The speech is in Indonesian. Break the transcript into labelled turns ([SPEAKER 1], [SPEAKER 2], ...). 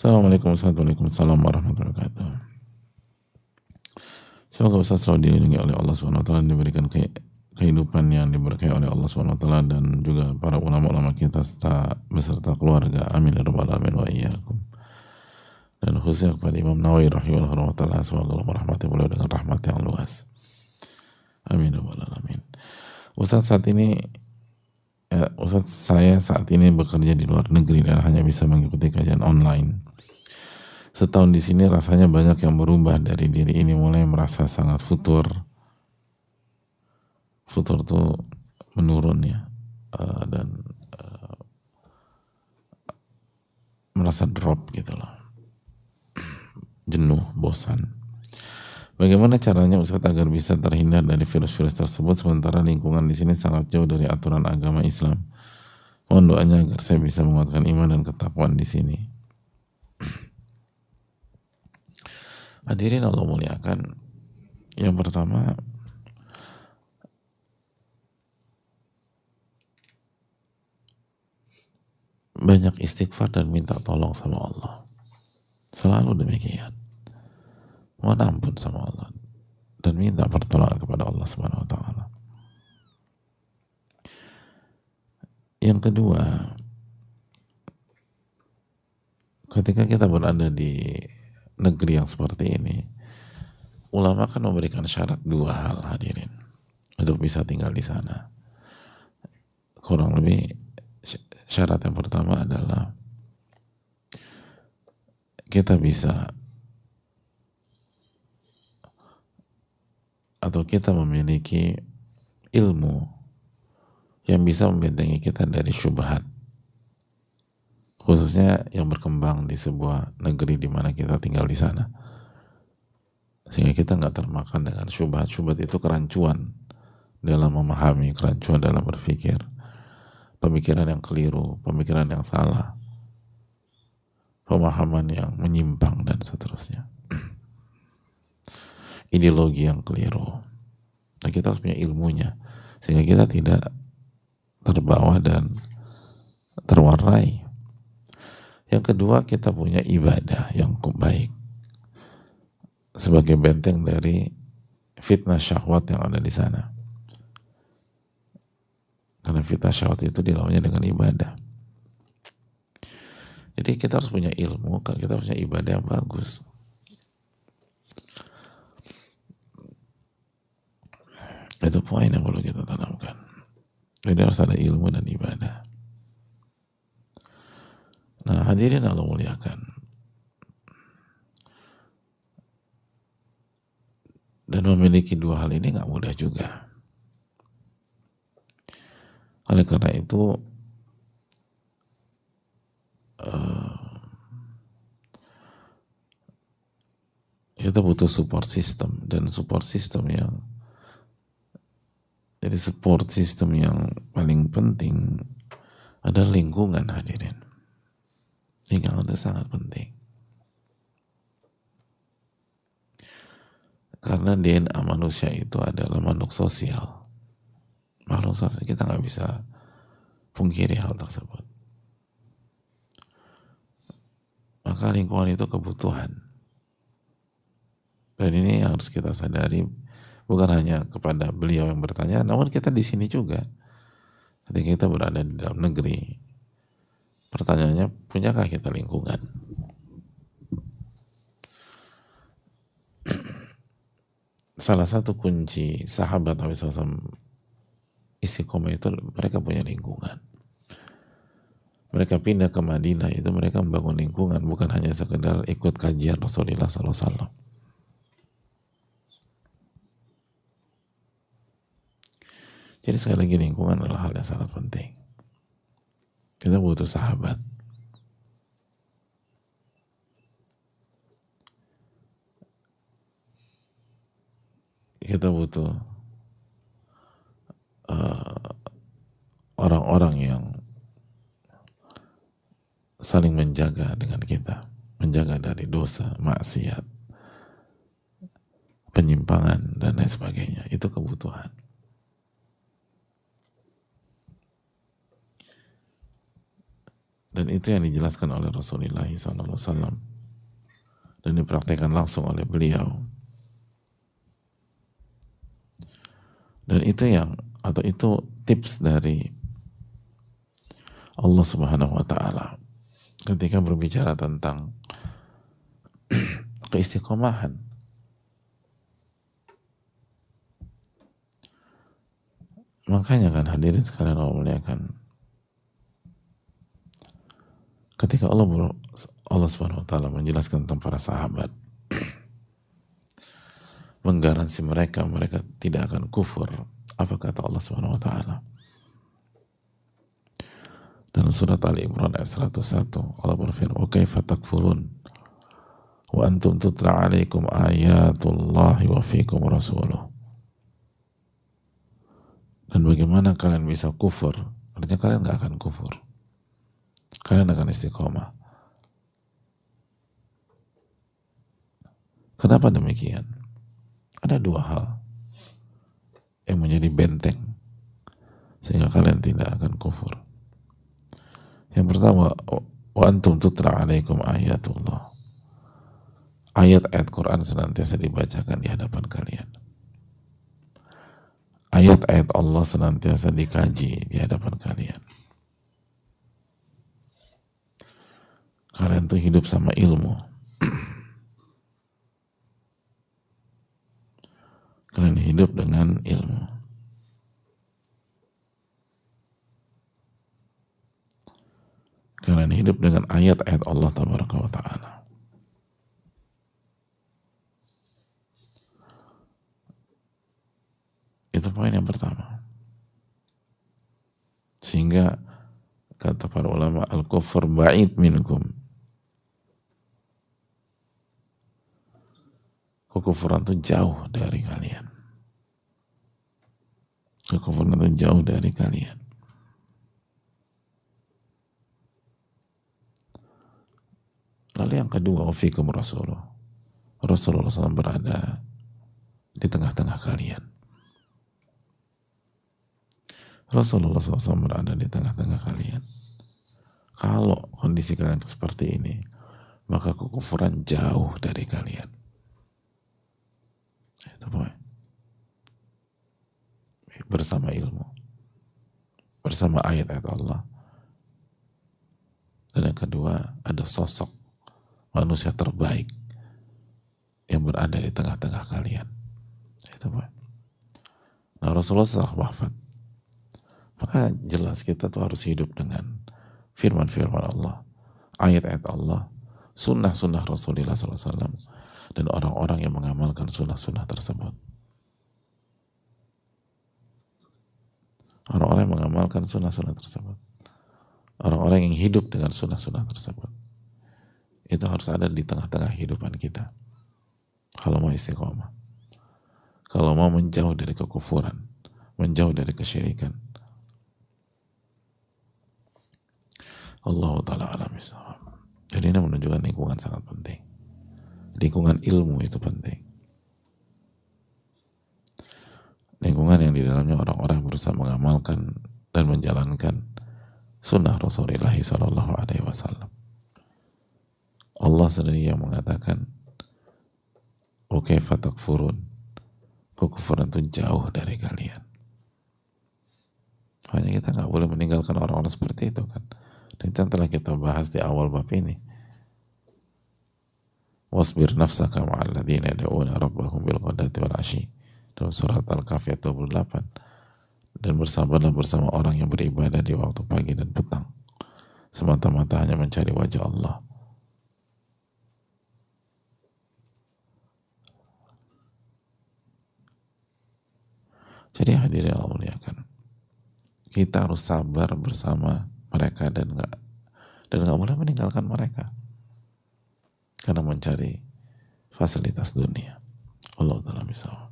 [SPEAKER 1] Assalamualaikum warahmatullahi wabarakatuh. Semoga Ustaz selalu dilindungi oleh Allah SWT dan diberikan kehidupan yang diberkahi oleh Allah SWT dan juga para ulama-ulama kita beserta keluarga. Amin ya rabbal alamin wa iyyakum. Dan khususnya kepada Imam Nawawi rahimahullah, semoga Allah merahmati beliau dengan rahmat yang luas. Amin ya rabbal alamin. Saya saat ini bekerja di luar negeri dan hanya bisa mengikuti kajian online. Setahun di sini rasanya banyak yang berubah dari diri ini, mulai merasa sangat futur tuh menurun ya, dan merasa drop gitu loh, jenuh, bosan. Bagaimana caranya Ustadz agar bisa terhindar dari virus-virus tersebut sementara lingkungan di sini sangat jauh dari aturan agama Islam? Mohon doanya agar saya bisa menguatkan iman dan ketakwaan di sini. Hadirin Allah muliakan, yang pertama, banyak istighfar dan minta tolong sama Allah. Selalu demikian. Mohon ampun sama Allah dan minta pertolongan kepada Allah Subhanahu wa taala. Yang kedua, ketika kita berada di negeri yang seperti ini, ulama kan memberikan syarat dua hal, hadirin, untuk bisa tinggal di sana. Kurang lebih syarat yang pertama adalah kita bisa atau kita memiliki ilmu yang bisa membentengi kita dari syubhat, khususnya yang berkembang di sebuah negeri di mana kita tinggal di sana, sehingga kita nggak termakan dengan syubhat. Syubhat itu kerancuan dalam memahami, kerancuan dalam berpikir, pemikiran yang keliru, pemikiran yang salah, pemahaman yang menyimpang dan seterusnya, ideologi yang keliru. Nah, kita harus punya ilmunya sehingga kita tidak terbawa dan terwarnai. Yang kedua, kita punya ibadah yang baik sebagai benteng dari fitnah syahwat yang ada di sana. Karena fitnah syahwat itu dilawannya dengan ibadah. Jadi kita harus punya ilmu, kita harus punya ibadah yang bagus. Itu poin yang perlu kita tanamkan. Jadi harus ada ilmu dan ibadah. Nah, hadirin Allah muliakan, dan memiliki dua hal ini nggak mudah juga. Oleh karena itu, kita butuh support system, dan support system yang paling penting adalah lingkungan, hadirin. Lingkungan itu sangat penting. Karena DNA manusia itu adalah makhluk sosial. Makhluk sosial, kita nggak bisa pungkiri hal tersebut. Maka lingkungan itu kebutuhan. Dan ini yang harus kita sadari, bukan hanya kepada beliau yang bertanya, namun kita di sini juga. Ketika kita berada di dalam negeri, pertanyaannya, punyakah kita lingkungan? Salah satu kunci sahabat Nabi SAW istiqomah itu mereka punya lingkungan. Mereka pindah ke Madinah itu mereka membangun lingkungan, bukan hanya sekedar ikut kajian Rasulullah SAW. Jadi sekali lagi, lingkungan adalah hal yang sangat penting. Kita butuh sahabat. Kita butuh orang-orang yang saling menjaga dengan kita, menjaga dari dosa, maksiat, penyimpangan, dan lain sebagainya. Itu kebutuhan. Dan itu yang dijelaskan oleh Rasulullah SAW dan dipraktikkan langsung oleh beliau. Dan itu itu tips dari Allah Subhanahu wa taala ketika berbicara tentang keistiqomahan. Makanya kan hadirin sekalian Allah muliakan, ketika Allah Subhanahu wa taala menjelaskan tentang para sahabat, menggaransi mereka tidak akan kufur. Apa kata Allah Subhanahu wa taala? Dalam surat Ali Imran ayat 101, Allah berfirman, "Wa kaifa takfurun wa antum tutla 'alaikum ayatullahi wa fiikum rasuluh." Dan bagaimana kalian bisa kufur? Artinya kalian nggak akan kufur. Kalian akan istiqomah. Kenapa demikian? Ada dua hal yang menjadi benteng sehingga kalian tidak akan kufur. Yang pertama, wa antum tutla 'alaikum ayatullah. Ayat-ayat Quran senantiasa dibacakan di hadapan kalian. Ayat-ayat Allah senantiasa dikaji di hadapan kalian. Kalian tuh hidup sama ilmu. Kalian hidup dengan ilmu. Kalian hidup dengan ayat-ayat Allah Tabaraka wa Ta'ala. Itu poin yang pertama. Sehingga kata para ulama, al-kufur ba'id minkum. Kekufuran itu jauh dari kalian. Kekufuran itu jauh dari kalian. Lalu yang kedua, wafikum Rasulullah. Rasulullah SAW berada di tengah-tengah kalian. Rasulullah SAW berada di tengah-tengah kalian. Kalau kondisi kalian seperti ini, maka kekufuran jauh dari kalian. Itu poin. Bersama ilmu, bersama ayat-ayat Allah. Dan yang kedua, ada sosok manusia terbaik yang berada di tengah-tengah kalian. Itu poin. Nah, Rasulullah SAW wafat. Maka jelas kita tuh harus hidup dengan firman-firman Allah, ayat-ayat Allah, sunnah-sunnah Rasulullah SAW, dan orang-orang yang mengamalkan sunnah-sunnah tersebut. Orang-orang yang mengamalkan sunnah-sunnah tersebut. Orang-orang yang hidup dengan sunnah-sunnah tersebut. Itu harus ada di tengah-tengah kehidupan kita. Kalau mau istiqomah. Kalau mau menjauh dari kekufuran, menjauh dari kesyirikan. Allah Ta'ala alam bisawab. Jadi ini menunjukkan lingkungan sangat penting. Lingkungan ilmu itu penting. Lingkungan yang di dalamnya orang-orang berusaha mengamalkan dan menjalankan sunnah Rasulullah SAW. Allah sendiri yang mengatakan, "Oke, fatakfurun." Kekufuran itu jauh dari kalian. Hanya kita nggak boleh meninggalkan orang-orang seperti itu kan. Dan itu yang telah kita bahas di awal bab ini. Wasbir nafsaka ma'al ladzina yad'una rabbahum bil ghadati wal 'ashyi. Dalam surat Al-Kahfi ayat 28. Dan bersabarlah bersama orang yang beribadah di waktu pagi dan petang, semata-mata hanya mencari wajah Allah. Jadi hadirin Allah muliakan, kita harus sabar bersama mereka dan nggak boleh meninggalkan mereka karena mencari fasilitas dunia. Allah Ta'ala misal.